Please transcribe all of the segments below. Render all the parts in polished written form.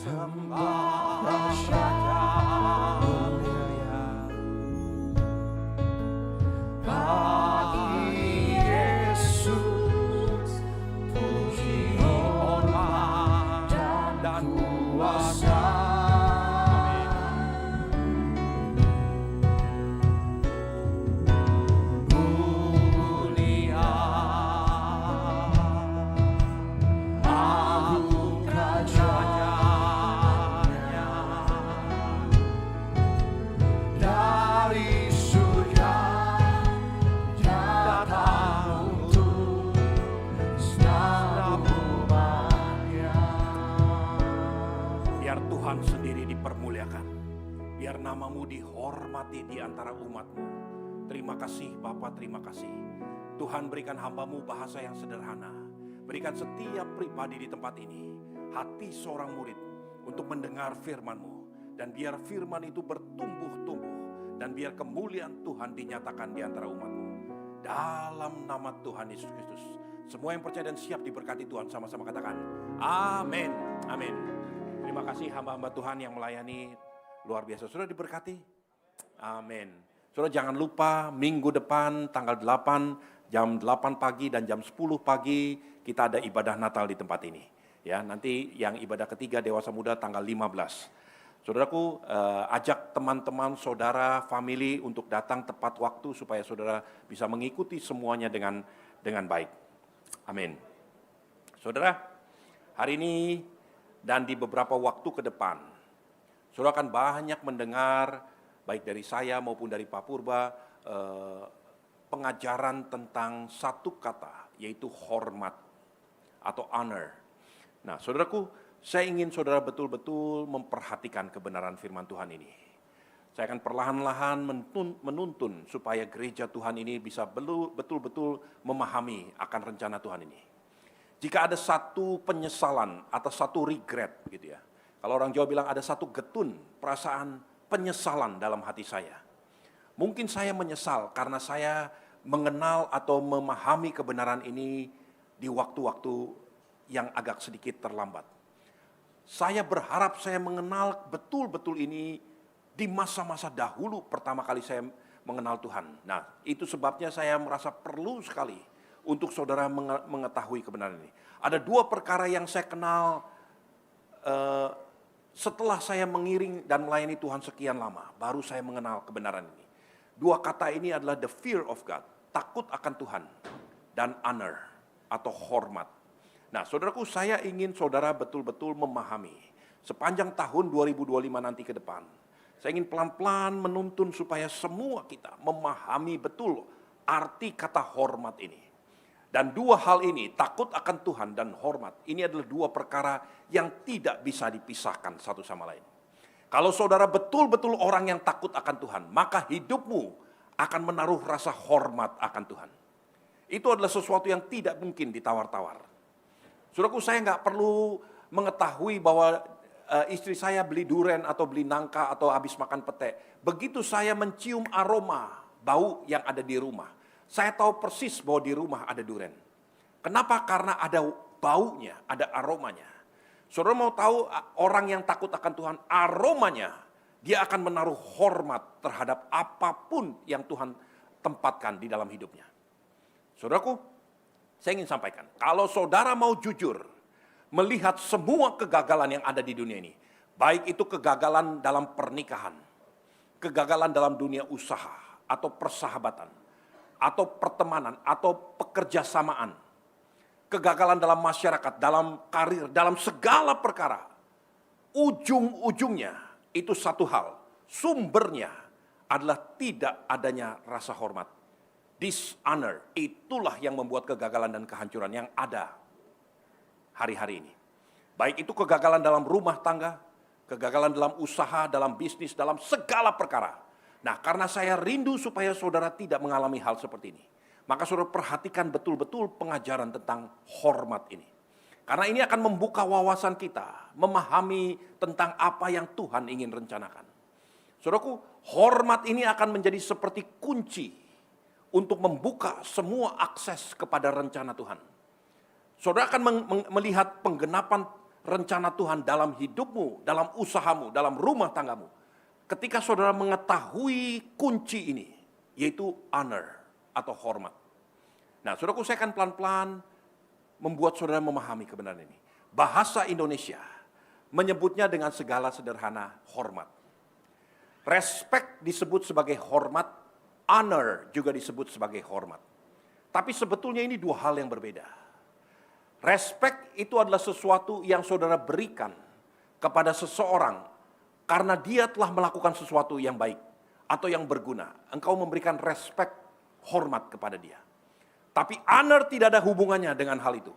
sembah saja bagi Yesus, puji hormat dan kuasa. Tuhan sendiri dipermuliakan. Biar namamu dihormati di antara umatmu. Terima kasih Bapa, terima kasih. Tuhan berikan hambamu bahasa yang sederhana. Berikan setiap pribadi di tempat ini hati seorang murid untuk mendengar firman-Mu. Dan biar firman itu bertumbuh-tumbuh. Dan biar kemuliaan Tuhan dinyatakan di antara umat-Mu. Dalam nama Tuhan Yesus Kristus. Semua yang percaya dan siap diberkati Tuhan sama-sama katakan amin. Amin. Terima kasih hamba-hamba Tuhan yang melayani luar biasa. Sudah diberkati? Amin. Saudara jangan lupa minggu depan tanggal 8 jam 8 pagi dan jam 10 pagi kita ada ibadah Natal di tempat ini. Ya, nanti yang ibadah ketiga Dewasa Muda tanggal 15. Saudaraku, ajak teman-teman, saudara, family untuk datang tepat waktu supaya saudara bisa mengikuti semuanya dengan baik. Amin. Saudara, hari ini dan di beberapa waktu ke depan, saudara akan banyak mendengar, baik dari saya maupun dari Pak Purba, pengajaran tentang satu kata, yaitu hormat atau honor. Nah, saudaraku, saya ingin saudara betul-betul memperhatikan kebenaran firman Tuhan ini. Saya akan perlahan-lahan menuntun supaya gereja Tuhan ini bisa betul-betul memahami akan rencana Tuhan ini. Jika ada satu penyesalan atau satu regret gitu ya. Kalau orang Jawa bilang ada satu getun, perasaan penyesalan dalam hati saya. Mungkin saya menyesal karena saya mengenal atau memahami kebenaran ini di waktu-waktu yang agak sedikit terlambat. Saya berharap saya mengenal betul-betul ini di masa-masa dahulu pertama kali saya mengenal Tuhan. Nah, itu sebabnya saya merasa perlu sekali untuk saudara mengetahui kebenaran ini. Ada dua perkara yang saya kenal setelah saya mengiring dan melayani Tuhan sekian lama, baru saya mengenal kebenaran ini. Dua kata ini adalah the fear of God, takut akan Tuhan, dan honor atau hormat. Nah, saudaraku, saya ingin saudara betul-betul memahami sepanjang tahun 2025 nanti ke depan. Saya ingin pelan-pelan menuntun supaya semua kita memahami betul arti kata hormat ini. Dan dua hal ini, takut akan Tuhan dan hormat, ini adalah dua perkara yang tidak bisa dipisahkan satu sama lain. Kalau saudara betul-betul orang yang takut akan Tuhan, maka hidupmu akan menaruh rasa hormat akan Tuhan. Itu adalah sesuatu yang tidak mungkin ditawar-tawar. Saudaraku, saya nggak perlu mengetahui bahwa istri saya beli duren atau beli nangka atau habis makan pete. Begitu saya mencium aroma bau yang ada di rumah, saya tahu persis bahwa di rumah ada duren. Kenapa? Karena ada baunya, ada aromanya. Saudara mau tahu orang yang takut akan Tuhan, aromanya, dia akan menaruh hormat terhadap apapun yang Tuhan tempatkan di dalam hidupnya. Saudaraku, saya ingin sampaikan, kalau saudara mau jujur, melihat semua kegagalan yang ada di dunia ini, baik itu kegagalan dalam pernikahan, kegagalan dalam dunia usaha, atau persahabatan, atau pertemanan, atau pekerjasamaan, kegagalan dalam masyarakat, dalam karir, dalam segala perkara, ujung-ujungnya itu satu hal, sumbernya adalah tidak adanya rasa hormat. Dishonor, itulah yang membuat kegagalan dan kehancuran yang ada hari-hari ini. Baik itu kegagalan dalam rumah tangga, kegagalan dalam usaha, dalam bisnis, dalam segala perkara. Nah, karena saya rindu supaya saudara tidak mengalami hal seperti ini, maka saudara perhatikan betul-betul pengajaran tentang hormat ini. Karena ini akan membuka wawasan kita, memahami tentang apa yang Tuhan ingin rencanakan. Saudaraku, hormat ini akan menjadi seperti kunci untuk membuka semua akses kepada rencana Tuhan. Saudara akan melihat penggenapan rencana Tuhan dalam hidupmu, dalam usahamu, dalam rumah tanggamu. Ketika saudara mengetahui kunci ini, yaitu honor atau hormat. Nah, saudaraku, saya akan pelan-pelan membuat saudara memahami kebenaran ini. Bahasa Indonesia menyebutnya dengan segala sederhana hormat. Respect disebut sebagai hormat, honor juga disebut sebagai hormat. Tapi sebetulnya ini dua hal yang berbeda. Respect itu adalah sesuatu yang saudara berikan kepada seseorang karena dia telah melakukan sesuatu yang baik atau yang berguna. Engkau memberikan respect, hormat kepada dia. Tapi honor tidak ada hubungannya dengan hal itu.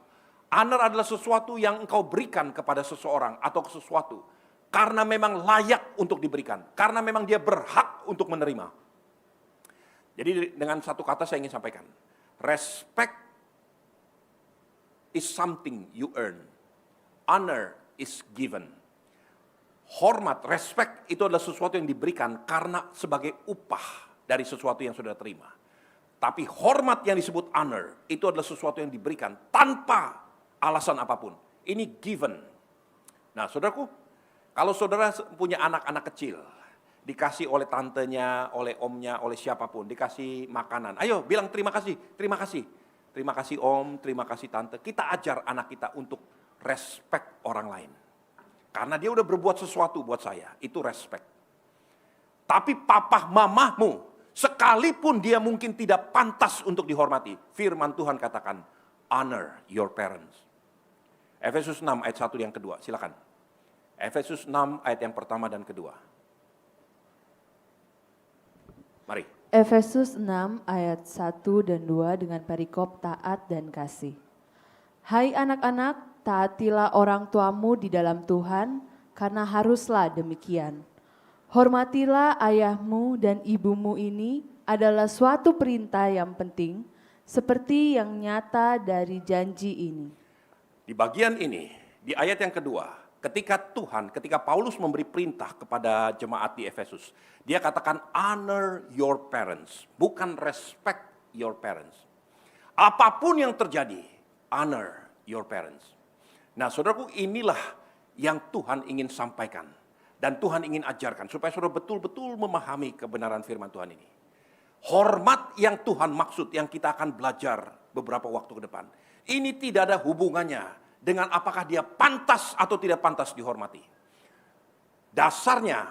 Honor adalah sesuatu yang engkau berikan kepada seseorang atau sesuatu karena memang layak untuk diberikan, karena memang dia berhak untuk menerima. Jadi dengan satu kata saya ingin sampaikan, respect is something you earn. Honor is given. Hormat, respect itu adalah sesuatu yang diberikan karena sebagai upah dari sesuatu yang sudah terima. Tapi hormat yang disebut honor itu adalah sesuatu yang diberikan tanpa alasan apapun. Ini given. Nah, saudaraku, kalau saudara punya anak-anak kecil, dikasih oleh tantenya, oleh omnya, oleh siapapun, dikasih makanan. Ayo bilang terima kasih, terima kasih. Terima kasih om, terima kasih tante. Kita ajar anak kita untuk respect orang lain. Karena dia udah berbuat sesuatu buat saya, itu respect. Tapi papah mamahmu, sekalipun dia mungkin tidak pantas untuk dihormati, firman Tuhan katakan, honor your parents. Efesus 6 ayat 1 yang kedua, silakan. Efesus 6 ayat yang pertama dan kedua. Mari. Efesus 6 ayat 1 dan 2 dengan perikop taat dan kasih. Hai anak-anak, taatilah orang tuamu di dalam Tuhan, karena haruslah demikian. Hormatilah ayahmu dan ibumu, ini adalah suatu perintah yang penting, seperti yang nyata dari janji ini. Di bagian ini, di ayat yang kedua, ketika Paulus memberi perintah kepada jemaat di Efesus, dia katakan honor your parents, bukan respect your parents. Apapun yang terjadi, honor your parents. Nah, saudaraku, inilah yang Tuhan ingin sampaikan dan Tuhan ingin ajarkan supaya saudara betul-betul memahami kebenaran firman Tuhan ini. Hormat yang Tuhan maksud, yang kita akan belajar beberapa waktu ke depan, ini tidak ada hubungannya dengan apakah dia pantas atau tidak pantas dihormati. Dasarnya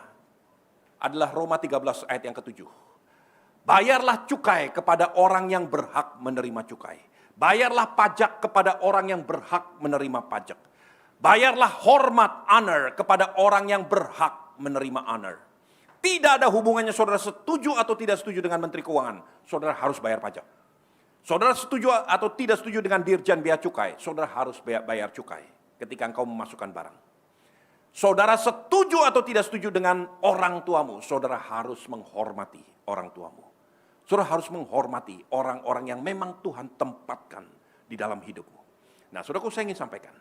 adalah Roma 13 ayat yang ke-7. Bayarlah cukai kepada orang yang berhak menerima cukai. Bayarlah pajak kepada orang yang berhak menerima pajak. Bayarlah hormat, honor kepada orang yang berhak menerima honor. Tidak ada hubungannya saudara setuju atau tidak setuju dengan Menteri Keuangan, saudara harus bayar pajak. Saudara setuju atau tidak setuju dengan Dirjen Bea Cukai, saudara harus bayar cukai ketika engkau memasukkan barang. Saudara setuju atau tidak setuju dengan orang tuamu, saudara harus menghormati orang tuamu. Saudara harus menghormati orang-orang yang memang Tuhan tempatkan di dalam hidupmu. Nah, saudaraku, saya ingin sampaikan,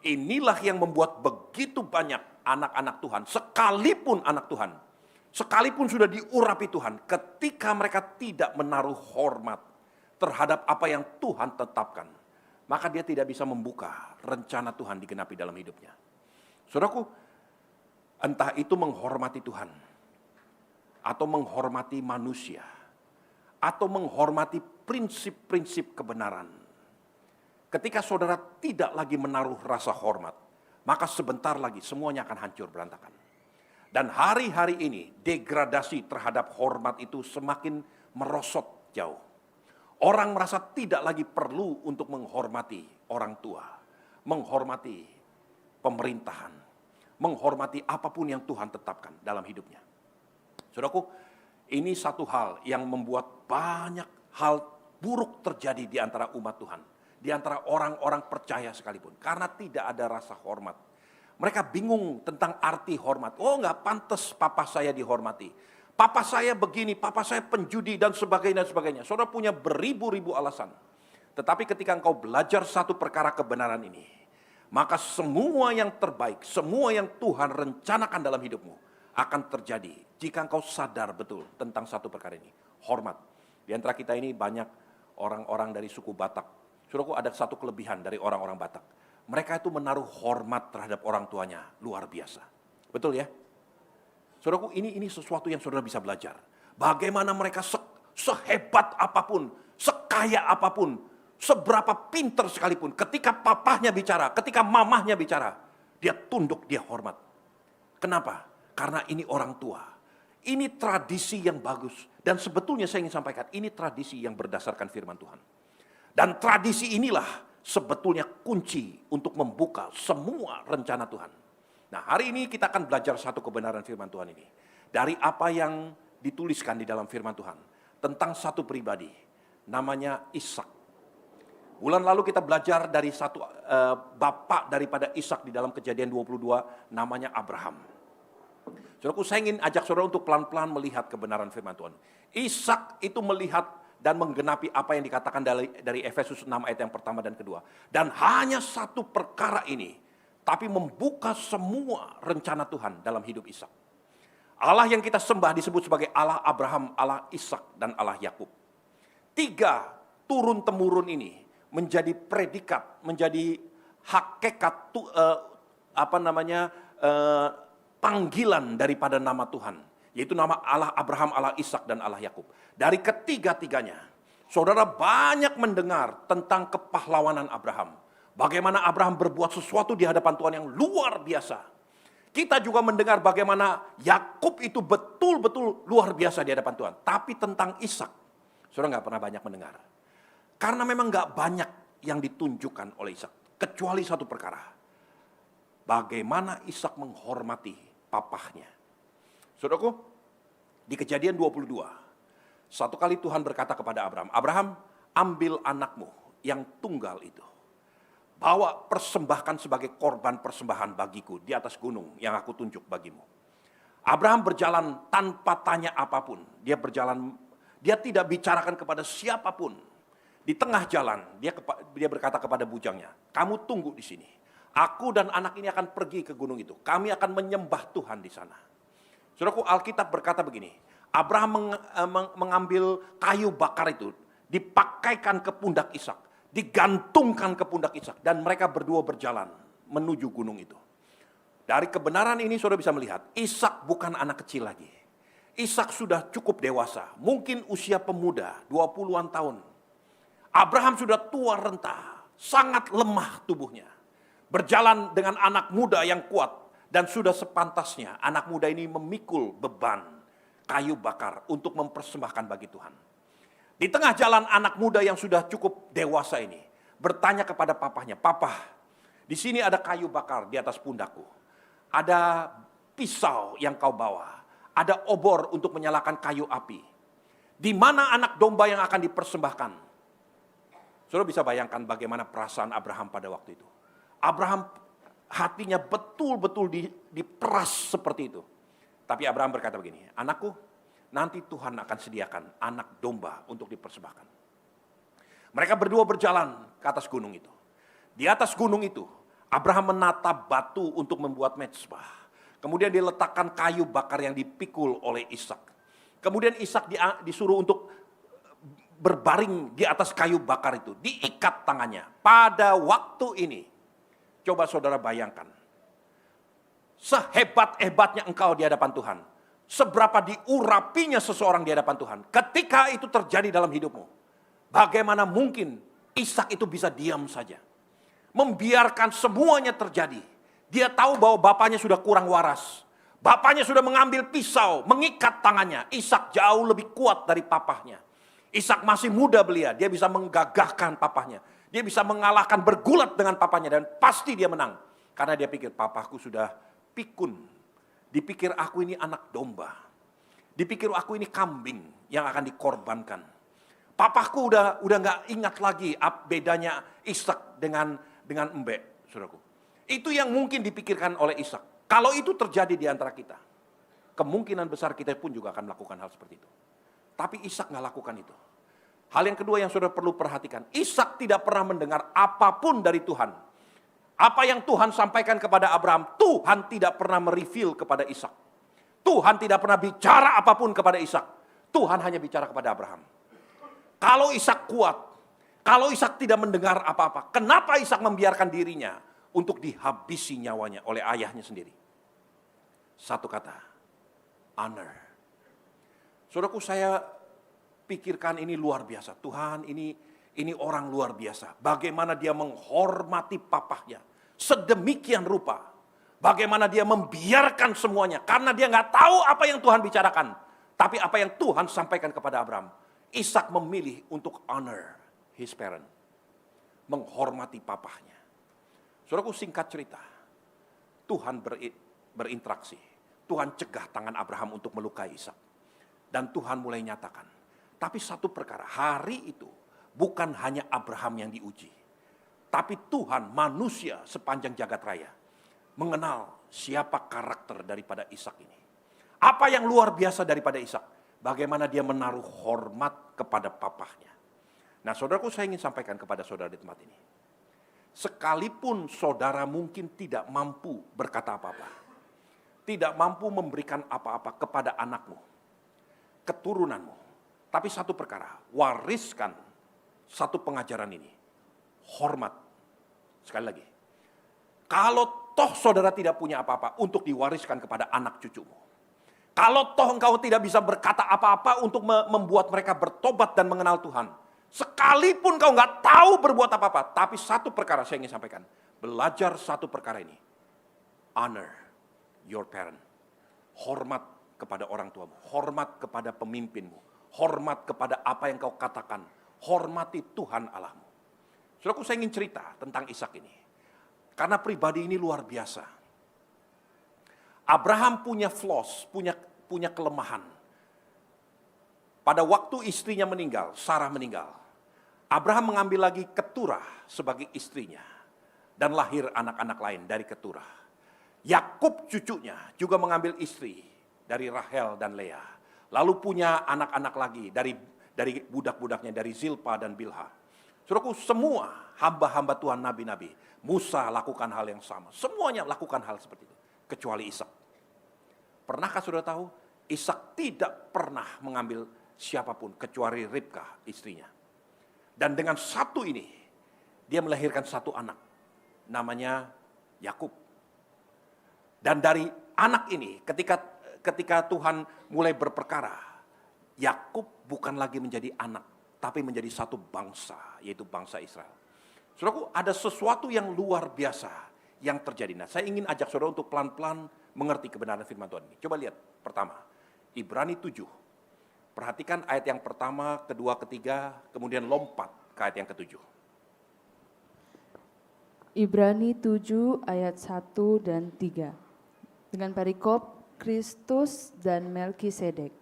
inilah yang membuat begitu banyak anak-anak Tuhan, sekalipun anak Tuhan, sekalipun sudah diurapi Tuhan, ketika mereka tidak menaruh hormat terhadap apa yang Tuhan tetapkan, maka dia tidak bisa membuka rencana Tuhan digenapi dalam hidupnya. Saudaraku, entah itu menghormati Tuhan, atau menghormati manusia, atau menghormati prinsip-prinsip kebenaran. Ketika saudara tidak lagi menaruh rasa hormat, maka sebentar lagi semuanya akan hancur berantakan. Dan hari-hari ini degradasi terhadap hormat itu semakin merosot jauh. Orang merasa tidak lagi perlu untuk menghormati orang tua, menghormati pemerintahan, menghormati apapun yang Tuhan tetapkan dalam hidupnya. Saudaraku, ini satu hal yang membuat banyak hal buruk terjadi di antara umat Tuhan, di antara orang-orang percaya sekalipun, karena tidak ada rasa hormat. Mereka bingung tentang arti hormat. Oh, nggak pantas papa saya dihormati. Papa saya begini, papa saya penjudi dan sebagainya dan sebagainya. Saudara punya beribu-ribu alasan. Tetapi ketika engkau belajar satu perkara kebenaran ini, maka semua yang terbaik, semua yang Tuhan rencanakan dalam hidupmu akan terjadi jika engkau sadar betul tentang satu perkara ini. Hormat. Di antara kita ini banyak orang-orang dari suku Batak. Saudaraku, ada satu kelebihan dari orang-orang Batak. mereka itu menaruh hormat terhadap orang tuanya, luar biasa. Betul ya? Saudaraku, ini sesuatu yang saudara bisa belajar. Bagaimana mereka sehebat apapun, sekaya apapun, seberapa pinter sekalipun, ketika papahnya bicara, ketika mamahnya bicara, dia tunduk, dia hormat. Kenapa? Karena ini orang tua. Ini tradisi yang bagus. Dan sebetulnya saya ingin sampaikan, ini tradisi yang berdasarkan firman Tuhan. Dan tradisi inilah sebetulnya kunci untuk membuka semua rencana Tuhan. Nah, hari ini kita akan belajar satu kebenaran firman Tuhan ini. Dari apa yang dituliskan di dalam firman Tuhan. Tentang satu pribadi, namanya Ishak. Bulan lalu kita belajar dari satu bapak daripada Ishak di dalam Kejadian 22, namanya Abraham. Saudaraku, saya ingin ajak saudara untuk pelan-pelan melihat kebenaran firman Tuhan. Ishak itu melihat dan menggenapi apa yang dikatakan dari Efesus 6 ayat yang pertama dan kedua. Dan hanya satu perkara ini, tapi membuka semua rencana Tuhan dalam hidup Ishak. Allah yang kita sembah disebut sebagai Allah Abraham, Allah Ishak, dan Allah Yakub. 3 turun-temurun ini menjadi predikat, menjadi hakikat, panggilan daripada nama Tuhan, yaitu nama Allah Abraham, Allah Ishak, dan Allah Yakub. Dari ketiga-tiganya, saudara banyak mendengar tentang kepahlawanan Abraham. Bagaimana Abraham berbuat sesuatu di hadapan Tuhan yang luar biasa. Kita juga mendengar bagaimana Yakub itu betul-betul luar biasa di hadapan Tuhan. Tapi tentang Ishak, saudara nggak pernah banyak mendengar. Karena memang nggak banyak yang ditunjukkan oleh Ishak. Kecuali satu perkara. Bagaimana Ishak menghormati papahnya. Saudaraku, di Kejadian 22, satu kali Tuhan berkata kepada Abraham, Abraham, ambil anakmu yang tunggal itu. Bawa persembahkan sebagai korban persembahan bagiku di atas gunung yang aku tunjuk bagimu. Abraham berjalan tanpa tanya apapun. Dia berjalan, dia tidak bicarakan kepada siapapun. Di tengah jalan, dia berkata kepada bujangnya, kamu tunggu di sini. Aku dan anak ini akan pergi ke gunung itu. Kami akan menyembah Tuhan di sana. Saudaraku, Alkitab berkata begini. Abraham mengambil kayu bakar itu, dipakaikan ke pundak Ishak, digantungkan ke pundak Ishak, dan mereka berdua berjalan menuju gunung itu. Dari kebenaran ini saudara bisa melihat, Ishak bukan anak kecil lagi. Ishak sudah cukup dewasa, mungkin usia pemuda, 20-an tahun. Abraham sudah tua renta, sangat lemah tubuhnya. Berjalan dengan anak muda yang kuat, dan sudah sepantasnya anak muda ini memikul beban kayu bakar untuk mempersembahkan bagi Tuhan. Di tengah jalan anak muda yang sudah cukup dewasa ini bertanya kepada papahnya, Papa, di sini ada kayu bakar di atas pundakku. Ada pisau yang kau bawa, ada obor untuk menyalakan kayu api. Di mana anak domba yang akan dipersembahkan? Saudara bisa bayangkan bagaimana perasaan Abraham pada waktu itu. Abraham hatinya betul-betul diperas seperti itu. Tapi Abraham berkata begini, anakku, nanti Tuhan akan sediakan anak domba untuk dipersembahkan. Mereka berdua berjalan ke atas gunung itu. Di atas gunung itu, Abraham menata batu untuk membuat mezbah. Kemudian dia letakkan kayu bakar yang dipikul oleh Ishak. Kemudian Ishak disuruh untuk berbaring di atas kayu bakar itu. Diikat tangannya. Pada waktu ini, coba saudara bayangkan, sehebat-hebatnya engkau di hadapan Tuhan, seberapa diurapinya seseorang di hadapan Tuhan, ketika itu terjadi dalam hidupmu, bagaimana mungkin Ishak itu bisa diam saja, membiarkan semuanya terjadi. Dia tahu bahwa bapaknya sudah kurang waras, bapaknya sudah mengambil pisau, mengikat tangannya. Ishak jauh lebih kuat dari papahnya. Ishak masih muda belia, dia bisa menggagahkan papahnya. Dia bisa mengalahkan, bergulat dengan papanya, dan pasti dia menang. Karena dia pikir, papaku sudah pikun. Dipikir aku ini anak domba. Dipikir aku ini kambing yang akan dikorbankan. Papaku udah gak ingat lagi bedanya Ishak dengan Embe, saudaraku. Itu yang mungkin dipikirkan oleh Ishak. Kalau itu terjadi di antara kita, kemungkinan besar kita pun juga akan melakukan hal seperti itu. Tapi Ishak gak lakukan itu. Hal yang kedua yang saudara perlu perhatikan, Ishak tidak pernah mendengar apapun dari Tuhan. Apa yang Tuhan sampaikan kepada Abraham, Tuhan tidak pernah mereveal kepada Ishak. Tuhan tidak pernah bicara apapun kepada Ishak. Tuhan hanya bicara kepada Abraham. Kalau Ishak kuat, kalau Ishak tidak mendengar apa-apa, kenapa Ishak membiarkan dirinya untuk dihabisi nyawanya oleh ayahnya sendiri. Satu kata, honor. Saudaraku, saya pikirkan ini luar biasa. Tuhan, ini orang luar biasa. Bagaimana dia menghormati papahnya sedemikian rupa. Bagaimana dia membiarkan semuanya karena dia nggak tahu apa yang Tuhan bicarakan, tapi apa yang Tuhan sampaikan kepada Abraham. Ishak memilih untuk honor his parent, menghormati papahnya. Saudaraku, singkat cerita, Tuhan berinteraksi. Tuhan cegah tangan Abraham untuk melukai Ishak. Dan Tuhan mulai nyatakan, tapi satu perkara, hari itu bukan hanya Abraham yang diuji, tapi Tuhan, manusia sepanjang jagat raya, mengenal siapa karakter daripada Ishak ini. Apa yang luar biasa daripada Ishak? Bagaimana dia menaruh hormat kepada papahnya. Nah, saudaraku, saya ingin sampaikan kepada saudara di tempat ini. Sekalipun saudara mungkin tidak mampu berkata apa-apa, tidak mampu memberikan apa-apa kepada anakmu, keturunanmu, tapi satu perkara, wariskan satu pengajaran ini, hormat. Sekali lagi, kalau toh saudara tidak punya apa-apa untuk diwariskan kepada anak cucumu, kalau toh engkau tidak bisa berkata apa-apa untuk membuat mereka bertobat dan mengenal Tuhan, sekalipun kau nggak tahu berbuat apa-apa, tapi satu perkara saya ingin sampaikan, belajar satu perkara ini, honor your parent, hormat kepada orang tuamu, hormat kepada pemimpinmu, hormat kepada apa yang kau katakan, hormati Tuhan Allahmu. Saudaraku, saya ingin cerita tentang Ishak ini, karena pribadi ini luar biasa. Abraham punya flaws, punya kelemahan. Pada waktu istrinya meninggal, Sarah meninggal, Abraham mengambil lagi Keturah sebagai istrinya. Dan lahir anak-anak lain dari Keturah. Yakub cucunya juga mengambil istri dari Rahel dan Lea. Lalu punya anak-anak lagi dari budak-budaknya, dari Zilpa dan Bilha. Saudaraku, semua hamba-hamba Tuhan, nabi-nabi, Musa lakukan hal yang sama. Semuanya lakukan hal seperti itu, kecuali Ishak. Pernahkah saudara tahu, Ishak tidak pernah mengambil siapapun kecuali Ribkah, istrinya. Dan dengan satu ini, dia melahirkan satu anak, namanya Yakub. Dan dari anak ini, ketika Tuhan mulai berperkara, Yakub bukan lagi menjadi anak, tapi menjadi satu bangsa, yaitu bangsa Israel. Saudaraku, ada sesuatu yang luar biasa yang terjadi. Nah, saya ingin ajak saudara untuk pelan-pelan mengerti kebenaran firman Tuhan ini. Coba lihat, pertama, Ibrani 7. Perhatikan ayat yang pertama, kedua, ketiga, kemudian lompat ke ayat yang ketujuh. Ibrani 7 ayat 1 dan 3. Dengan perikop Kristus dan Melkisedek.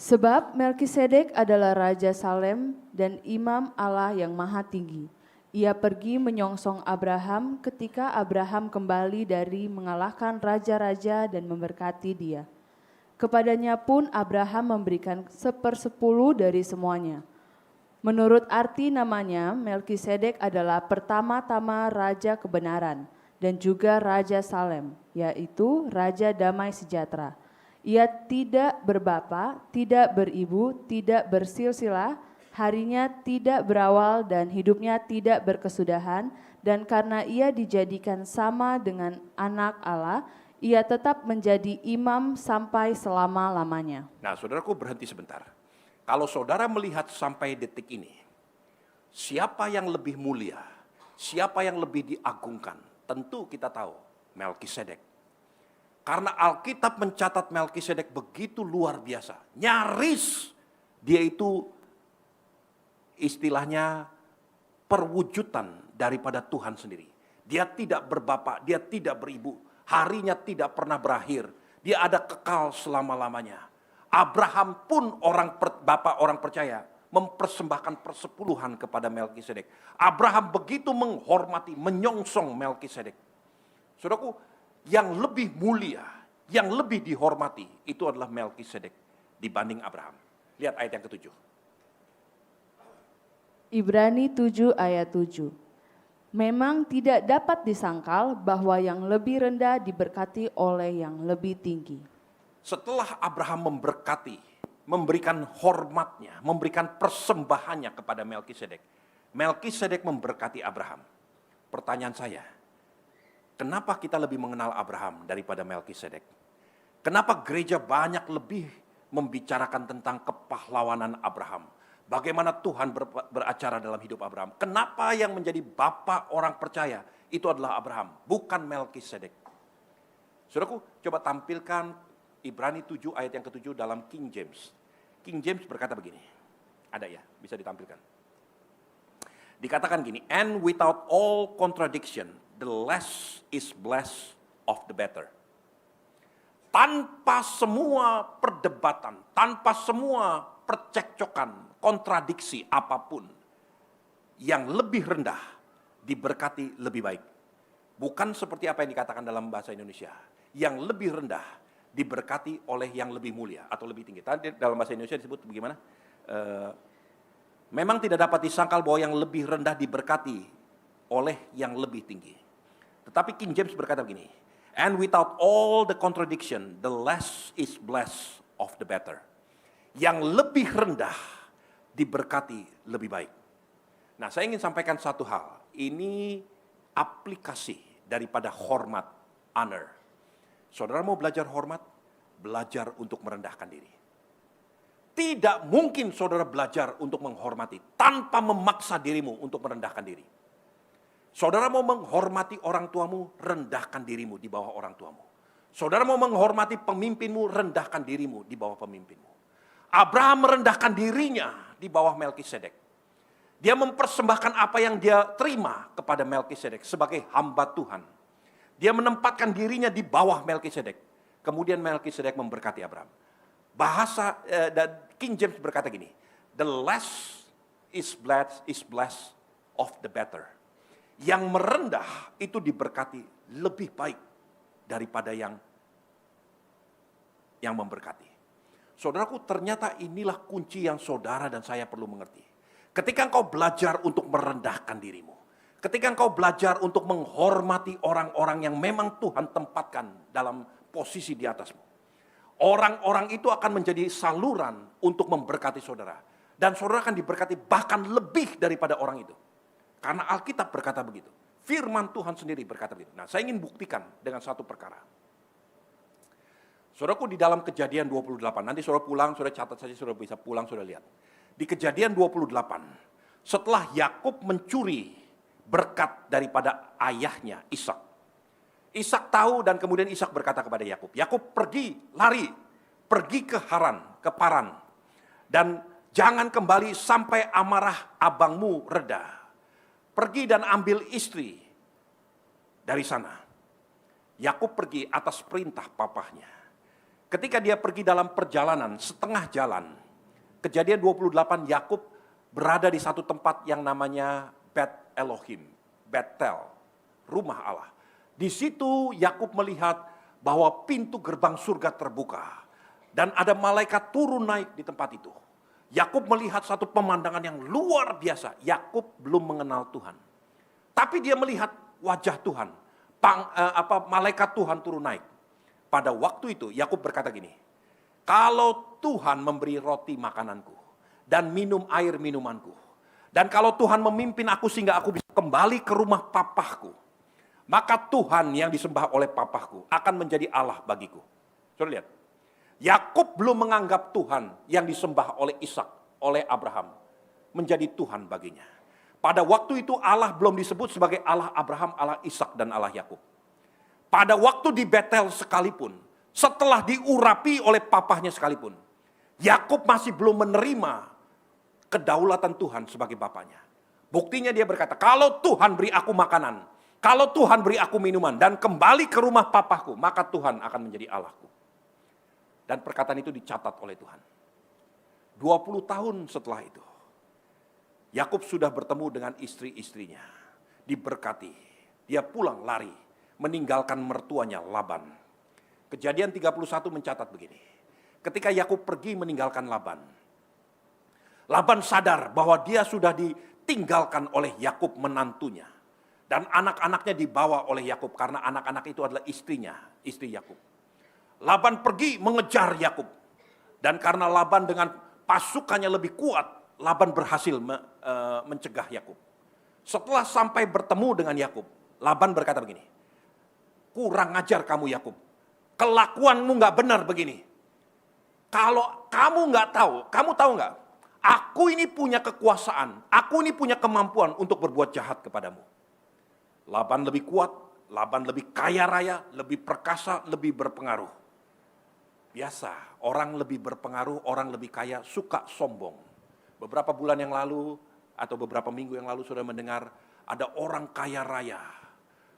Sebab Melkisedek adalah Raja Salem dan Imam Allah yang Maha Tinggi. Ia pergi menyongsong Abraham ketika Abraham kembali dari mengalahkan raja-raja dan memberkati dia. Kepadanya pun Abraham memberikan 1/10 dari semuanya. Menurut arti namanya, Melkisedek adalah pertama-tama Raja Kebenaran dan juga Raja Salem, yaitu Raja Damai Sejahtera. Ia tidak berbapa, tidak beribu, tidak bersilsilah, harinya tidak berawal dan hidupnya tidak berkesudahan, dan karena ia dijadikan sama dengan anak Allah, ia tetap menjadi imam sampai selama-lamanya. Nah, saudaraku, berhenti sebentar. Kalau saudara melihat sampai detik ini, siapa yang lebih mulia, siapa yang lebih diagungkan, tentu kita tahu, Melkisedek. Karena Alkitab mencatat Melkisedek begitu luar biasa. Nyaris dia itu istilahnya perwujudan daripada Tuhan sendiri. Dia tidak berbapak, dia tidak beribu. Harinya tidak pernah berakhir. Dia ada kekal selama-lamanya. Abraham pun bapak orang percaya mempersembahkan persepuluhan kepada Melkisedek. Abraham begitu menghormati, menyongsong Melkisedek. Saudaraku, yang lebih mulia, yang lebih dihormati itu adalah Melkisedek dibanding Abraham. Lihat ayat yang ketujuh. Ibrani 7 ayat 7. Memang tidak dapat disangkal bahwa yang lebih rendah diberkati oleh yang lebih tinggi. Setelah Abraham memberkati, memberikan hormatnya, memberikan persembahannya kepada Melkisedek, Melkisedek memberkati Abraham. Pertanyaan saya, Kenapa kita lebih mengenal Abraham daripada Melkisedek? Kenapa gereja banyak lebih membicarakan tentang kepahlawanan Abraham? Bagaimana Tuhan beracara dalam hidup Abraham? Kenapa yang menjadi bapak orang percaya itu adalah Abraham, bukan Melkisedek? Saudaraku, coba tampilkan Ibrani 7 ayat yang ke-7 dalam King James. King James berkata begini. Ada ya, bisa ditampilkan. Dikatakan gini, and without all contradiction, the less is blessed of the better. Tanpa semua perdebatan, tanpa semua percekcokan, kontradiksi apapun, yang lebih rendah diberkati lebih baik. Bukan seperti apa yang dikatakan dalam bahasa Indonesia. Yang lebih rendah diberkati oleh yang lebih mulia atau lebih tinggi. Tadi dalam bahasa Indonesia disebut bagaimana? Memang tidak dapat disangkal bahwa yang lebih rendah diberkati oleh yang lebih tinggi. Tetapi King James berkata begini, and without all the contradiction, the less is blessed of the better. Yang lebih rendah diberkati lebih baik. Nah, saya ingin sampaikan satu hal. Ini aplikasi daripada hormat, honor. Saudara mau belajar hormat? Belajar untuk merendahkan diri. Tidak mungkin saudara belajar untuk menghormati tanpa memaksa dirimu untuk merendahkan diri. Saudara mau menghormati orang tuamu, rendahkan dirimu di bawah orang tuamu. Saudara mau menghormati pemimpinmu, rendahkan dirimu di bawah pemimpinmu. Abraham merendahkan dirinya di bawah Melkisedek. Dia mempersembahkan apa yang dia terima kepada Melkisedek sebagai hamba Tuhan. Dia menempatkan dirinya di bawah Melkisedek. Kemudian Melkisedek memberkati Abraham. Bahasa dan King James berkata gini, the less is blessed of the better. Yang merendah itu diberkati lebih baik daripada yang memberkati. Saudaraku, ternyata inilah kunci yang saudara dan saya perlu mengerti. Ketika engkau belajar untuk merendahkan dirimu, ketika engkau belajar untuk menghormati orang-orang yang memang Tuhan tempatkan dalam posisi di atasmu, orang-orang itu akan menjadi saluran untuk memberkati saudara. Dan saudara akan diberkati bahkan lebih daripada orang itu. Karena Alkitab berkata begitu. Firman Tuhan sendiri berkata begitu. Nah, saya ingin buktikan dengan satu perkara. Saudaraku, di dalam Kejadian 28, nanti saudara pulang, saudara catat saja, saudara bisa pulang, saudara lihat. Di Kejadian 28, setelah Yakub mencuri berkat daripada ayahnya Ishak. Ishak tahu dan kemudian Ishak berkata kepada Yakub, Yakub pergi, lari, pergi ke Haran, ke Paran. Dan jangan kembali sampai amarah abangmu reda. Pergi dan ambil istri dari sana. Yakub pergi atas perintah papahnya. Ketika dia pergi dalam perjalanan, setengah jalan, Kejadian 28, Yakub berada di satu tempat yang namanya Bet Elohim, Betel, rumah Allah. Di situ Yakub melihat bahwa pintu gerbang surga terbuka dan ada malaikat turun naik di tempat itu. Yakub melihat satu pemandangan yang luar biasa. Yakub belum mengenal Tuhan, tapi dia melihat wajah Tuhan. Malaikat Tuhan turun naik. Pada waktu itu Yakub berkata gini, kalau Tuhan memberi roti makananku dan minum air minumanku, dan kalau Tuhan memimpin aku sehingga aku bisa kembali ke rumah papahku, maka Tuhan yang disembah oleh papahku akan menjadi Allah bagiku. Saudara lihat, Yakub belum menganggap Tuhan yang disembah oleh Ishak, oleh Abraham, menjadi Tuhan baginya. Pada waktu itu Allah belum disebut sebagai Allah Abraham, Allah Ishak, dan Allah Yakub. Pada waktu di Betel sekalipun, setelah diurapi oleh papahnya sekalipun, Yakub masih belum menerima kedaulatan Tuhan sebagai bapaknya. Buktinya dia berkata, kalau Tuhan beri aku makanan, kalau Tuhan beri aku minuman dan kembali ke rumah papahku, maka Tuhan akan menjadi Allahku. Dan perkataan itu dicatat oleh Tuhan. 20 tahun setelah itu, Yakub sudah bertemu dengan istri-istrinya, diberkati. Dia pulang lari, meninggalkan mertuanya Laban. Kejadian 31 mencatat begini. Ketika Yakub pergi meninggalkan Laban, Laban sadar bahwa dia sudah ditinggalkan oleh Yakub menantunya. Dan anak-anaknya dibawa oleh Yakub karena anak-anak itu adalah istrinya, istri Yakub. Laban pergi mengejar Yakub. Dan karena Laban dengan pasukannya lebih kuat, Laban berhasil mencegah Yakub. Setelah sampai bertemu dengan Yakub, Laban berkata begini, kurang ajar kamu Yakub. Kelakuanmu nggak benar begini. Kalau kamu nggak tahu, kamu tahu nggak? Aku ini punya kekuasaan, aku ini punya kemampuan untuk berbuat jahat kepadamu. Laban lebih kuat, Laban lebih kaya raya, lebih perkasa, lebih berpengaruh. Biasa, orang lebih berpengaruh, orang lebih kaya, suka sombong. Beberapa bulan yang lalu, atau beberapa minggu yang lalu sudah mendengar, ada orang kaya raya.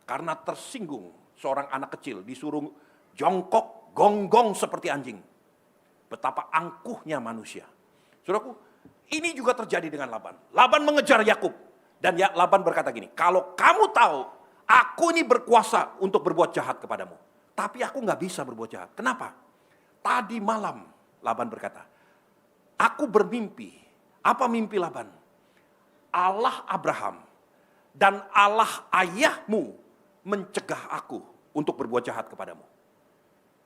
Karena tersinggung, seorang anak kecil disuruh jongkok, gonggong seperti anjing. Betapa angkuhnya manusia. Saudaraku, ini juga terjadi dengan Laban. Laban mengejar Yakub. Dan Laban berkata gini, kalau kamu tahu, aku ini berkuasa untuk berbuat jahat kepadamu. Tapi aku nggak bisa berbuat jahat. Kenapa? Tadi malam, Laban berkata, aku bermimpi. Apa mimpi Laban? Allah Abraham dan Allah ayahmu mencegah aku untuk berbuat jahat kepadamu.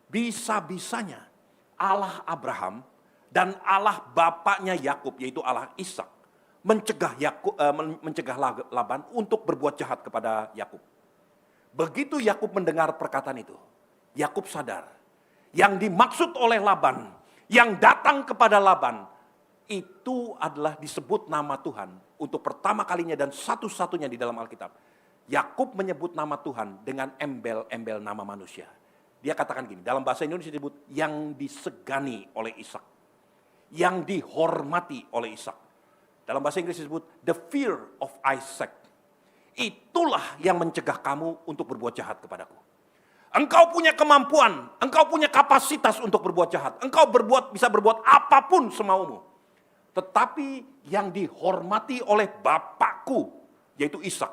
Bisa-bisanya Allah Abraham dan Allah bapaknya Yakub, yaitu Allah Ishak, mencegah Laban untuk berbuat jahat kepada Yakub. Begitu Yakub mendengar perkataan itu, Yakub sadar yang dimaksud oleh Laban, yang datang kepada Laban, itu adalah disebut nama Tuhan untuk pertama kalinya dan satu-satunya di dalam Alkitab. Yakub menyebut nama Tuhan dengan embel-embel nama manusia. Dia katakan gini, dalam bahasa Indonesia disebut yang disegani oleh Ishak, yang dihormati oleh Ishak. Dalam bahasa Inggris disebut the fear of Isaac. Itulah yang mencegah kamu untuk berbuat jahat kepadaku. Engkau punya kemampuan, engkau punya kapasitas untuk berbuat jahat. Engkau bisa berbuat apapun semaumu. Tetapi yang dihormati oleh Bapakku, yaitu Ishak.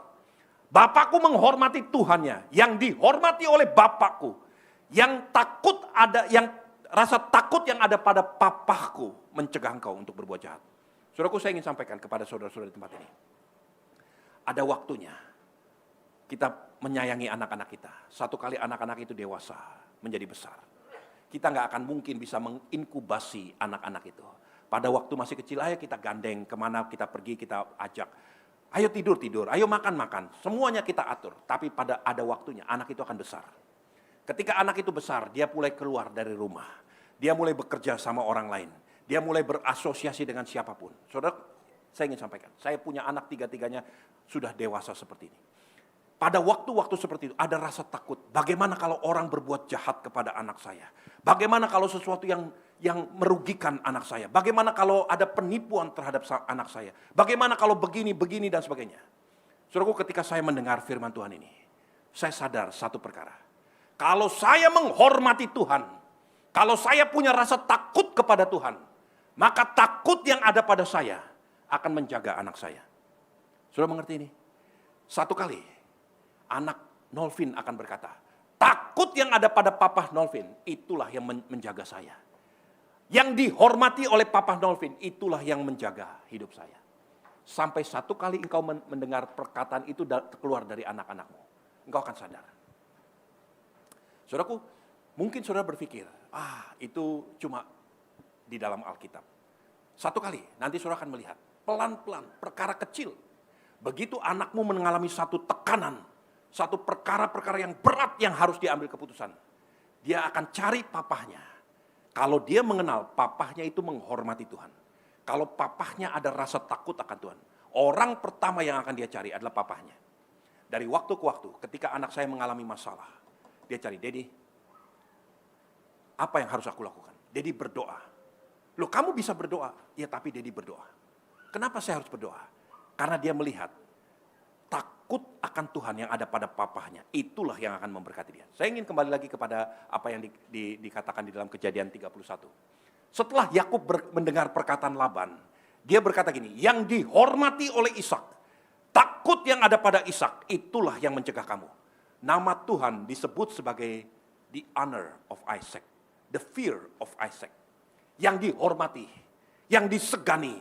Bapakku menghormati Tuhannya, yang dihormati oleh Bapakku. Yang rasa takut yang ada pada Papaku mencegah engkau untuk berbuat jahat. Saudaraku, saya ingin sampaikan kepada saudara-saudara di tempat ini. Ada waktunya kita menyayangi anak-anak kita. Satu kali anak-anak itu dewasa, menjadi besar. Kita nggak akan mungkin bisa menginkubasi anak-anak itu. Pada waktu masih kecil, ayo kita gandeng, kemana kita pergi kita ajak. Ayo tidur, ayo makan. Semuanya kita atur. Tapi pada ada waktunya, anak itu akan besar. Ketika anak itu besar, dia mulai keluar dari rumah. Dia mulai bekerja sama orang lain. Dia mulai berasosiasi dengan siapapun. Saudara, saya ingin sampaikan, saya punya anak tiga-tiganya sudah dewasa seperti ini. Pada waktu-waktu seperti itu ada rasa takut. Bagaimana kalau orang berbuat jahat kepada anak saya? Bagaimana kalau sesuatu yang merugikan anak saya? Bagaimana kalau ada penipuan terhadap anak saya? Bagaimana kalau begini dan sebagainya? Saudaraku, ketika saya mendengar firman Tuhan ini, saya sadar satu perkara. Kalau saya menghormati Tuhan, kalau saya punya rasa takut kepada Tuhan, maka takut yang ada pada saya akan menjaga anak saya. Sudah mengerti ini? Satu kali, anak Nolvin akan berkata, takut yang ada pada Papa Nolvin, itulah yang menjaga saya. Yang dihormati oleh Papa Nolvin, itulah yang menjaga hidup saya. Sampai satu kali engkau mendengar perkataan itu keluar dari anak-anakmu, engkau akan sadar. Saudaraku, mungkin saudara berpikir, itu cuma di dalam Alkitab. Satu kali, nanti saudara akan melihat, pelan-pelan, perkara kecil. Begitu anakmu mengalami satu tekanan, satu perkara-perkara yang berat yang harus diambil keputusan. Dia akan cari papahnya. Kalau dia mengenal papahnya itu menghormati Tuhan. Kalau papahnya ada rasa takut akan Tuhan. Orang pertama yang akan dia cari adalah papahnya. Dari waktu ke waktu, ketika anak saya mengalami masalah, dia cari, Dedi, apa yang harus aku lakukan? Dedi berdoa. Loh, kamu bisa berdoa? Ya, tapi Dedi berdoa. Kenapa saya harus berdoa? Karena dia melihat takut akan Tuhan yang ada pada papahnya. Itulah yang akan memberkati dia. Saya ingin kembali lagi kepada apa yang dikatakan di dalam Kejadian 31. Setelah Yakub mendengar perkataan Laban, dia berkata gini, yang dihormati oleh Ishak, takut yang ada pada Ishak, itulah yang mencegah kamu. Nama Tuhan disebut sebagai the honor of Isaac, the fear of Isaac. Yang dihormati, yang disegani,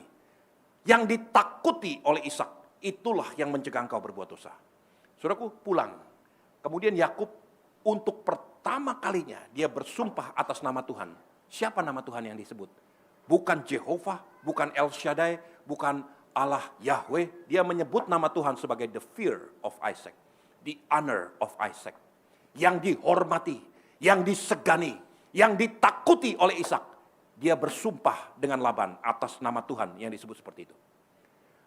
yang ditakuti oleh Ishak, itulah yang mencegah engkau berbuat dosa. Saudaraku, pulang. Kemudian Yakub untuk pertama kalinya dia bersumpah atas nama Tuhan. Siapa nama Tuhan yang disebut? Bukan Jehovah, bukan El Shaddai, bukan Allah Yahweh. Dia menyebut nama Tuhan sebagai the fear of Isaac. The honor of Isaac. yang dihormati, yang disegani, yang ditakuti oleh Ishak. Dia bersumpah dengan Laban atas nama Tuhan yang disebut seperti itu.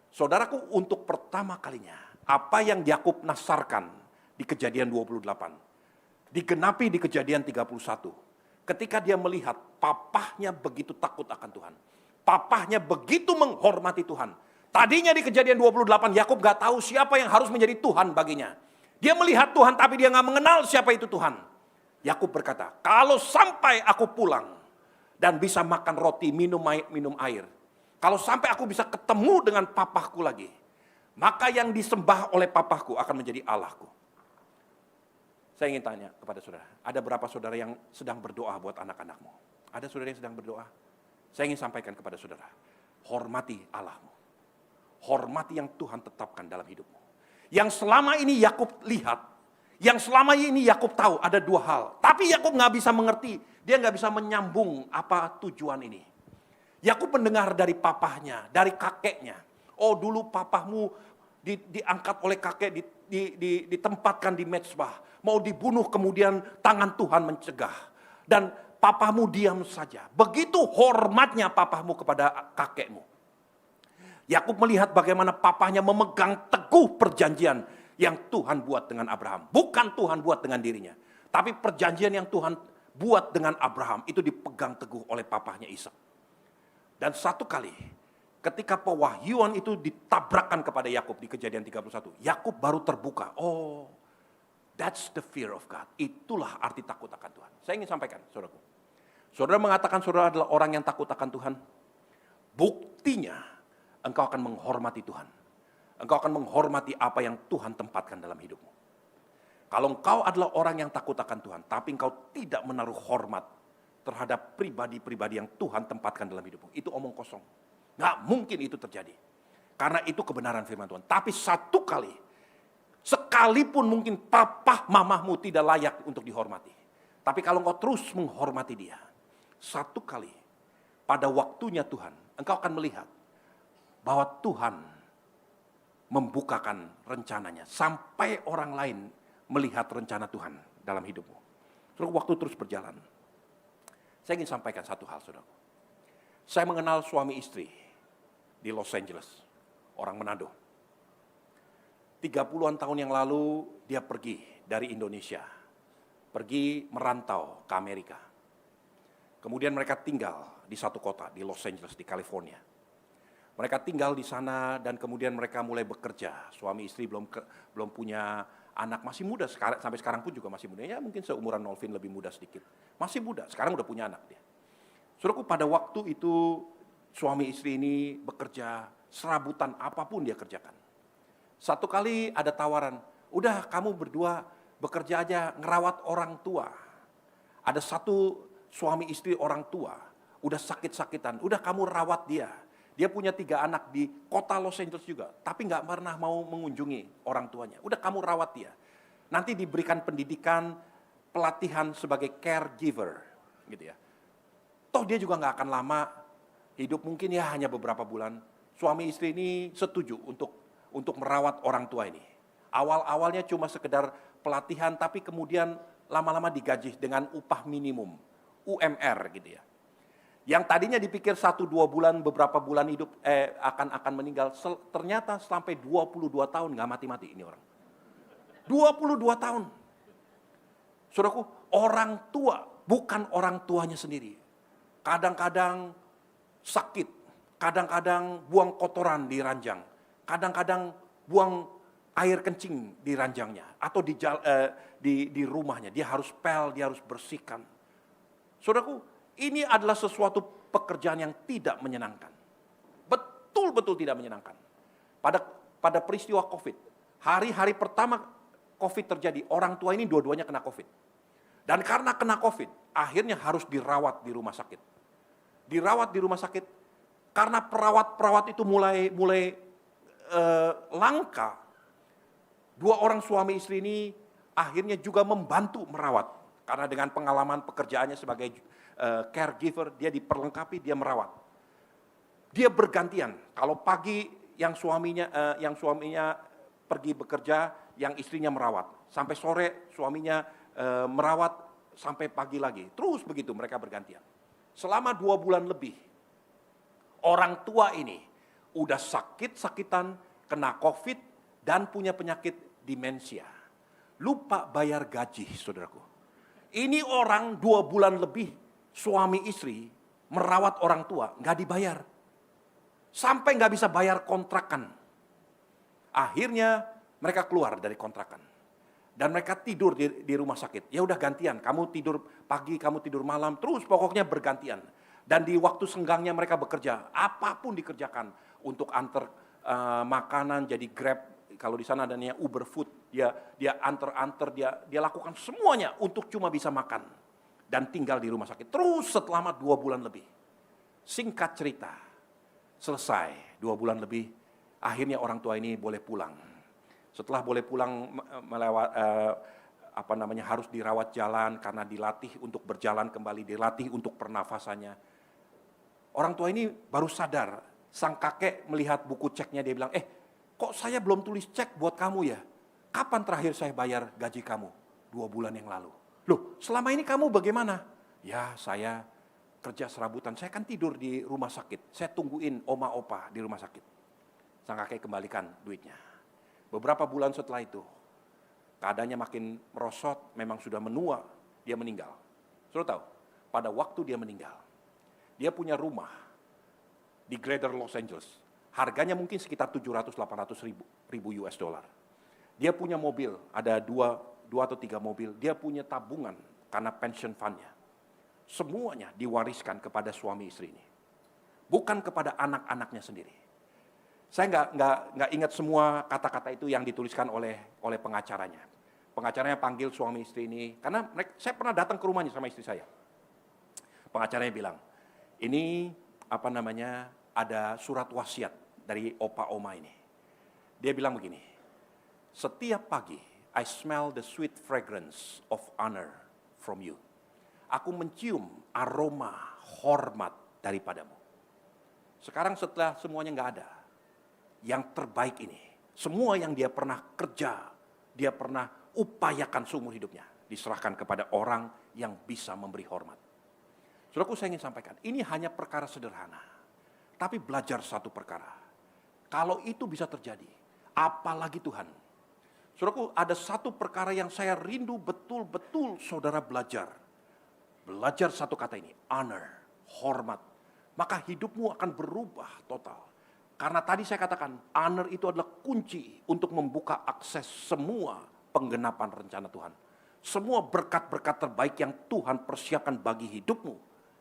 Saudaraku, untuk pertama kalinya, apa yang Yakub nasarkan di Kejadian 28, digenapi di Kejadian 31. Ketika dia melihat papahnya begitu takut akan Tuhan. Papahnya begitu menghormati Tuhan. Tadinya di Kejadian 28, Yakub gak tahu siapa yang harus menjadi Tuhan baginya. Dia melihat Tuhan tapi dia gak mengenal siapa itu Tuhan. Yakub berkata, kalau sampai aku pulang dan bisa makan roti, minum air. Kalau sampai aku bisa ketemu dengan papahku lagi, maka yang disembah oleh papahku akan menjadi Allahku. Saya ingin tanya kepada saudara, ada berapa saudara yang sedang berdoa buat anak-anakmu? Ada saudara yang sedang berdoa? Saya ingin sampaikan kepada saudara, hormati Allahmu. Hormati yang Tuhan tetapkan dalam hidupmu. Yang selama ini Yakub lihat, yang selama ini Yakub tahu ada dua hal. Tapi Yakub gak bisa mengerti, dia gak bisa menyambung apa tujuan ini. Yakub mendengar dari papahnya, dari kakeknya. Oh, dulu papahmu diangkat oleh kakek, ditempatkan di mezbah. Mau dibunuh, kemudian tangan Tuhan mencegah. Dan papahmu diam saja. Begitu hormatnya papahmu kepada kakekmu. Yakub melihat bagaimana papahnya memegang teguh perjanjian yang Tuhan buat dengan Abraham. Bukan Tuhan buat dengan dirinya. Tapi perjanjian yang Tuhan buat dengan Abraham itu dipegang teguh oleh papahnya Ishak. Dan satu kali ketika pewahyuan itu ditabrakkan kepada Yakub di Kejadian 31, Yakub baru terbuka. Oh, that's the fear of God. Itulah arti takut akan Tuhan. Saya ingin sampaikan, saudaraku. Saudara mengatakan saudara adalah orang yang takut akan Tuhan. Buktinya engkau akan menghormati Tuhan. Engkau akan menghormati apa yang Tuhan tempatkan dalam hidupmu. Kalau engkau adalah orang yang takut akan Tuhan, tapi engkau tidak menaruh hormat terhadap pribadi-pribadi yang Tuhan tempatkan dalam hidupmu, itu omong kosong. Nggak mungkin itu terjadi. Karena itu kebenaran firman Tuhan. Tapi satu kali, sekalipun mungkin papa mamahmu tidak layak untuk dihormati. Tapi kalau engkau terus menghormati dia, satu kali pada waktunya Tuhan, engkau akan melihat bahwa Tuhan membukakan rencananya. Sampai orang lain melihat rencana Tuhan dalam hidupmu. Terus waktu terus berjalan. Saya ingin sampaikan satu hal, saudara. Saya mengenal suami istri di Los Angeles, orang Manado. 30-an tahun yang lalu dia pergi dari Indonesia, pergi merantau ke Amerika. Kemudian mereka tinggal di satu kota, di Los Angeles, di California. Mereka tinggal di sana dan kemudian mereka mulai bekerja. Suami istri belum punya anak, masih muda, sampai sekarang pun juga masih muda. Ya mungkin seumuran Nolvin, lebih muda sedikit. Masih muda, sekarang udah punya anak dia. Saudaraku, pada waktu itu suami istri ini bekerja, serabutan apapun dia kerjakan. Satu kali ada tawaran, udah kamu berdua bekerja aja ngerawat orang tua. Ada satu suami istri orang tua, udah sakit-sakitan, udah kamu rawat dia. Dia punya 3 anak di kota Los Angeles juga, tapi nggak pernah mau mengunjungi orang tuanya. Udah kamu rawat dia. Nanti diberikan pendidikan, pelatihan sebagai caregiver, gitu ya. Toh dia juga nggak akan lama hidup, mungkin ya hanya beberapa bulan. Suami istri ini setuju untuk merawat orang tua ini. Awal-awalnya cuma sekedar pelatihan, tapi kemudian lama-lama digaji dengan upah minimum, UMR gitu ya. Yang tadinya dipikir 1-2 bulan, beberapa bulan hidup akan meninggal, ternyata sampai 22 tahun nggak mati-mati ini orang. 22 tahun. Saudaraku, orang tua bukan orang tuanya sendiri. Kadang-kadang sakit, kadang-kadang buang kotoran di ranjang, kadang-kadang buang air kencing di ranjangnya atau di rumahnya. Dia harus pel, dia harus bersihkan. Saudaraku, ini adalah sesuatu pekerjaan yang tidak menyenangkan. Betul-betul tidak menyenangkan. Pada peristiwa COVID, hari-hari pertama COVID terjadi, orang tua ini dua-duanya kena COVID. Dan karena kena COVID, akhirnya harus dirawat di rumah sakit. Dirawat di rumah sakit, karena perawat-perawat itu mulai langka. 2 orang suami istri ini akhirnya juga membantu merawat. Karena dengan pengalaman pekerjaannya sebagai caregiver, dia diperlengkapi, dia merawat. Dia bergantian. Kalau pagi yang suaminya pergi bekerja, yang istrinya merawat. Sampai sore suaminya merawat sampai pagi lagi. Terus begitu mereka bergantian. Selama 2 bulan lebih, orang tua ini udah sakit-sakitan, kena COVID, dan punya penyakit demensia. Lupa bayar gaji, saudaraku. Ini orang 2 bulan lebih, suami istri, merawat orang tua, nggak dibayar. Sampai nggak bisa bayar kontrakan. Akhirnya mereka keluar dari kontrakan. Dan mereka tidur di rumah sakit. Ya udah gantian, kamu tidur pagi, kamu tidur malam, terus pokoknya bergantian. Dan di waktu senggangnya mereka bekerja, apapun dikerjakan untuk antar makanan, jadi Grab, kalau di sana adanya Uber Food, dia antar, dia lakukan semuanya untuk cuma bisa makan dan tinggal di rumah sakit. Terus selama 2 bulan lebih. Singkat cerita, selesai 2 bulan lebih, akhirnya orang tua ini boleh pulang. Setelah boleh pulang harus dirawat jalan karena dilatih untuk berjalan kembali, dilatih untuk pernafasannya. Orang tua ini baru sadar, sang kakek melihat buku ceknya, dia bilang, kok saya belum tulis cek buat kamu ya? Kapan terakhir saya bayar gaji kamu? 2 bulan yang lalu. Loh, selama ini kamu bagaimana? Ya, saya kerja serabutan, saya kan tidur di rumah sakit, saya tungguin oma opa di rumah sakit. Sang kakek kembalikan duitnya. Beberapa bulan setelah itu, keadaannya makin merosot, memang sudah menua, dia meninggal. Saudara tahu, pada waktu dia meninggal, dia punya rumah di Greater Los Angeles. Harganya mungkin sekitar 700-800 ribu US dollar. Dia punya mobil, ada 2 atau 3 mobil. Dia punya tabungan karena pension fund-nya. Semuanya diwariskan kepada suami istri ini. Bukan kepada anak-anaknya sendiri. Saya nggak ingat semua kata-kata itu yang dituliskan oleh pengacaranya. Pengacaranya panggil suami istri ini, karena saya pernah datang ke rumahnya sama istri saya. Pengacaranya bilang, ini ada surat wasiat dari opa oma ini. Dia bilang begini, setiap pagi, I smell the sweet fragrance of honor from you. Aku mencium aroma hormat daripadamu. Sekarang setelah semuanya nggak ada, yang terbaik ini, semua yang dia pernah kerja, dia pernah upayakan seumur hidupnya, diserahkan kepada orang yang bisa memberi hormat. Saudaraku, saya ingin sampaikan, ini hanya perkara sederhana, tapi belajar satu perkara. Kalau itu bisa terjadi, apalagi Tuhan. Saudaraku, ada satu perkara yang saya rindu betul-betul saudara belajar. Belajar satu kata ini, honor, hormat. Maka hidupmu akan berubah total. Karena tadi saya katakan, honor itu adalah kunci untuk membuka akses semua penggenapan rencana Tuhan. Semua berkat-berkat terbaik yang Tuhan persiapkan bagi hidupmu,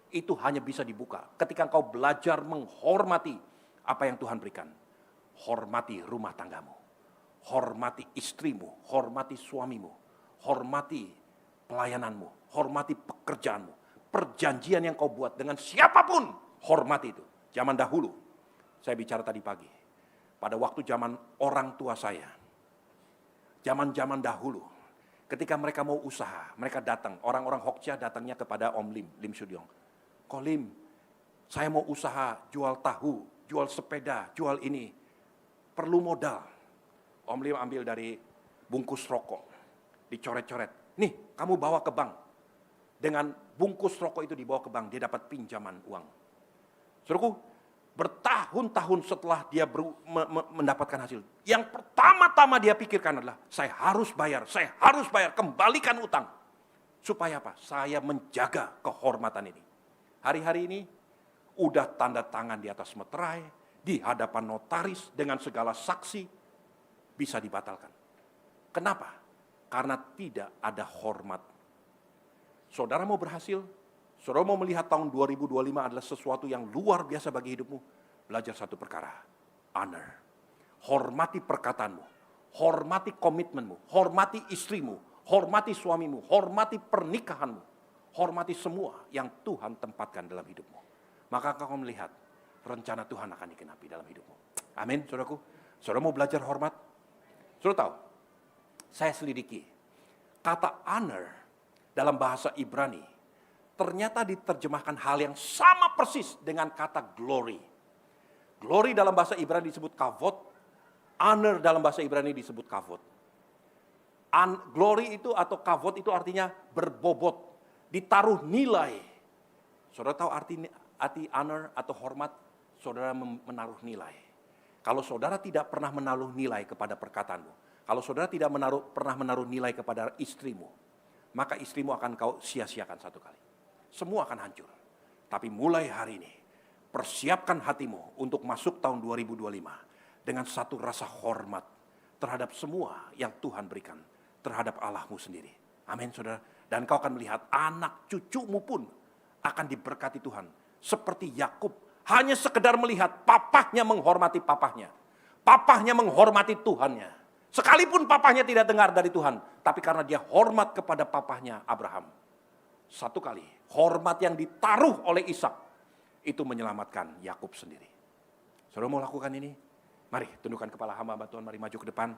itu hanya bisa dibuka ketika engkau belajar menghormati apa yang Tuhan berikan. Hormati rumah tanggamu, hormati istrimu, hormati suamimu, hormati pelayananmu, hormati pekerjaanmu. Perjanjian yang kau buat dengan siapapun, hormati itu. Zaman dahulu, saya bicara tadi pagi, pada waktu zaman orang tua saya, zaman-zaman dahulu, ketika mereka mau usaha, mereka datang, orang-orang Hokja datangnya kepada Om Lim Sudyong. Ko Lim, saya mau usaha jual tahu, jual sepeda, jual ini, perlu modal. Om Lim ambil dari bungkus rokok, dicoret-coret. Nih, kamu bawa ke bank. Dengan bungkus rokok itu dibawa ke bank, dia dapat pinjaman uang. Saudaraku, bertahun-tahun setelah dia mendapatkan hasil, yang pertama-tama dia pikirkan adalah, saya harus bayar, kembalikan utang. Supaya apa? Saya menjaga kehormatan ini. Hari-hari ini, udah tanda tangan di atas meterai, di hadapan notaris dengan segala saksi, bisa dibatalkan. Kenapa? Karena tidak ada hormat. Saudara mau berhasil, saudara mau melihat tahun 2025 adalah sesuatu yang luar biasa bagi hidupmu, belajar satu perkara, honor. Hormati perkataanmu, hormati komitmenmu, hormati istrimu, hormati suamimu, hormati pernikahanmu, hormati semua yang Tuhan tempatkan dalam hidupmu. Maka kau melihat rencana Tuhan akan digenapi dalam hidupmu. Amin, saudaraku. Saudara mau belajar hormat? Saudara tahu, saya selidiki, kata honor dalam bahasa Ibrani ternyata diterjemahkan hal yang sama persis dengan kata glory. Glory dalam bahasa Ibrani disebut kavod, honor dalam bahasa Ibrani disebut kavod. Glory itu atau kavod itu artinya berbobot, ditaruh nilai. Saudara tahu arti honor atau hormat? Saudara menaruh nilai. Kalau saudara tidak pernah menaruh nilai kepada perkataanmu, kalau saudara tidak pernah menaruh nilai kepada istrimu, maka istrimu akan kau sia-siakan satu kali. Semua akan hancur. Tapi mulai hari ini, persiapkan hatimu untuk masuk tahun 2025 dengan satu rasa hormat terhadap semua yang Tuhan berikan terhadap Allahmu sendiri. Amin, saudara. Dan kau akan melihat anak cucumu pun akan diberkati Tuhan. Seperti Yakub, hanya sekedar melihat papahnya menghormati papahnya. Papahnya menghormati Tuhannya. Sekalipun papahnya tidak dengar dari Tuhan, tapi karena dia hormat kepada papahnya Abraham. Satu kali, hormat yang ditaruh oleh Ishak itu menyelamatkan Yakub sendiri. Saudara mau lakukan ini? Mari tundukkan kepala hamba Tuhan, mari maju ke depan.